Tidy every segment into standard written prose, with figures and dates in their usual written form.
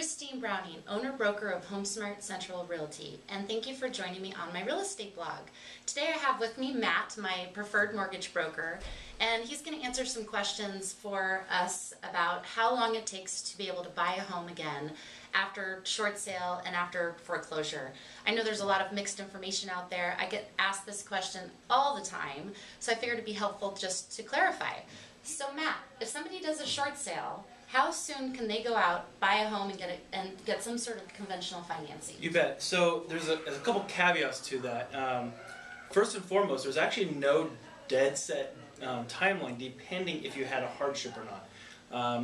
Christine Browning, owner-broker of HomeSmart Central Realty, and thank you for joining me on my real estate blog. Today I have with me Matt, my preferred mortgage broker, and he's going to answer some questions for us about how long it takes to be able to buy a home again after short sale and after foreclosure. I know there's a lot of mixed information out there. I get asked this question all the time, so I figured it'd be helpful just to clarify. So Matt, if somebody does a short sale, how soon can they go out, buy a home, and get some sort of conventional financing? You bet. So there's a couple caveats to that. First and foremost, there's actually no dead set timeline depending if you had a hardship or not.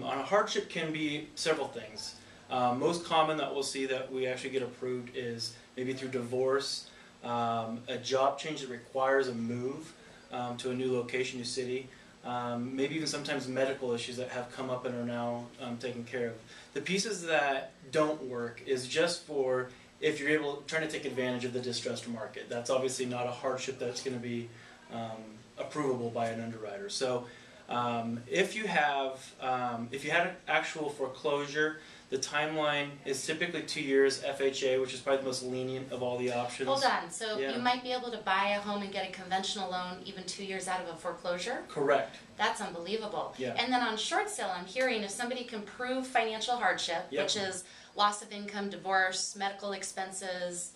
On a hardship can be several things. Most common that we'll see that we actually get approved is maybe through divorce, a job change that requires a move to a new location, new city. Maybe even sometimes medical issues that have come up and are now taken care of. The pieces that don't work is just for if you're trying to take advantage of the distressed market. That's obviously not a hardship that's going to be approvable by an underwriter. So if you had an actual foreclosure, the timeline is typically 2 years FHA, which is probably the most lenient of all the options. Hold on, so you might be able to buy a home and get a conventional loan even 2 years out of a foreclosure? Correct. That's unbelievable. Yeah. And then on short sale, I'm hearing if somebody can prove financial hardship, which is loss of income, divorce, medical expenses,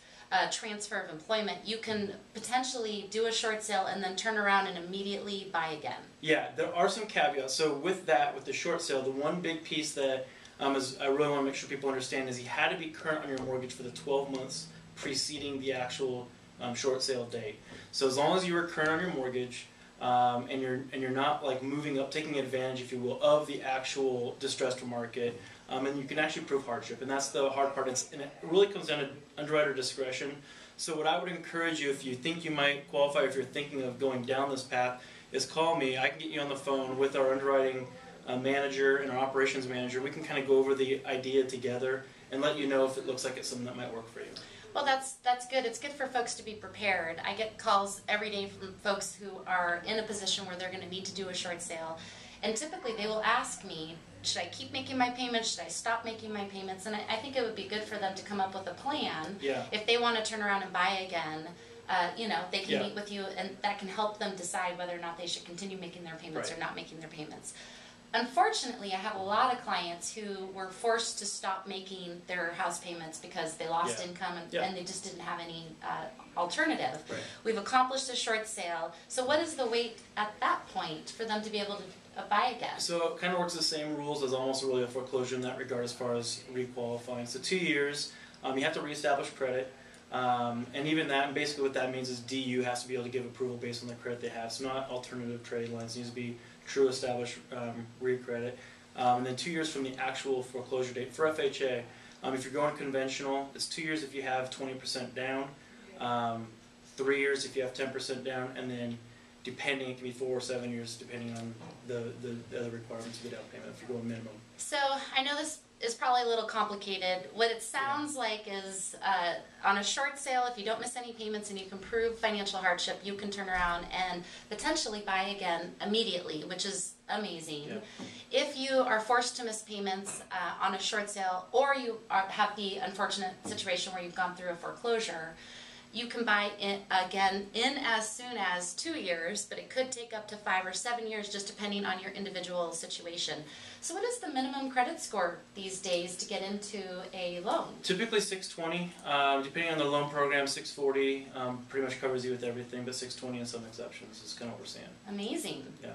transfer of employment, you can potentially do a short sale and then turn around and immediately buy again. Yeah, there are some caveats. So with the short sale, the one big piece that is I really want to make sure people understand is you had to be current on your mortgage for the 12 months preceding the actual short sale date. So as long as you were current on your mortgage and you're not like moving up, taking advantage, if you will, of the actual distressed market, and you can actually prove hardship, and that's the hard part. And it really comes down to underwriter discretion. So what I would encourage you, if you think you might qualify, if you're thinking of going down this path, is call me. I can get you on the phone with our underwriting manager and our operations manager. We can kind of go over the idea together and let you know if it looks like it's something that might work for you. Well, that's good. It's good for folks to be prepared. I get calls every day from folks who are in a position where they're going to need to do a short sale, and typically they will ask me, should I keep making my payments? Should I stop making my payments? And I think it would be good for them to come up with a plan. If they want to turn around and buy again, they can meet with you, and that can help them decide whether or not they should continue making their payments or not making their payments. Unfortunately, I have a lot of clients who were forced to stop making their house payments because they lost income and they just didn't have any alternative. We've accomplished a short sale. So what is the wait at that point for them to be able to buy again? So it kind of works the same rules as almost really a foreclosure in that regard as far as requalifying. So 2 years, you have to reestablish credit. And even that, and basically what that means is DU has to be able to give approval based on the credit they have. So not alternative trade lines. It needs to be true established re-credit. And then 2 years from the actual foreclosure date. For FHA, if you're going conventional, it's 2 years if you have 20% down, 3 years if you have 10% down, and then depending, it can be 4 or 7 years depending on the other requirements of the down payment if you're going minimum. So I know this is probably a little complicated. What it sounds like is on a short sale, if you don't miss any payments and you can prove financial hardship, you can turn around and potentially buy again immediately, which is amazing. If you are forced to miss payments on a short sale, or you have the unfortunate situation where you've gone through a foreclosure, you can buy it again in as soon as 2 years, but it could take up to 5 or 7 years just depending on your individual situation. So what is the minimum credit score these days to get into a loan? Typically 620, depending on the loan program, 640 pretty much covers you with everything, but 620 in some exceptions is kind of what we're seeing. Amazing. Yeah.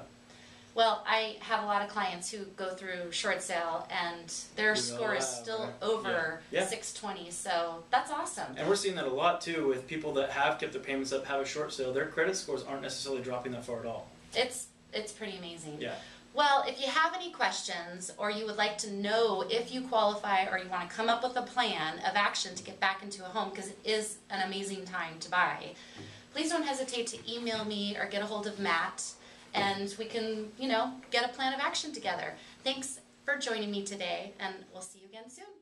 Well, I have a lot of clients who go through short sale and their score is still over 620, so that's awesome. And we're seeing that a lot too with people that have kept their payments up, have a short sale. Their credit scores aren't necessarily dropping that far at all. It's pretty amazing. Yeah. Well, if you have any questions or you would like to know if you qualify or you want to come up with a plan of action to get back into a home, because it is an amazing time to buy, please don't hesitate to email me or get a hold of Matt, and we can, get a plan of action together. Thanks for joining me today, and we'll see you again soon.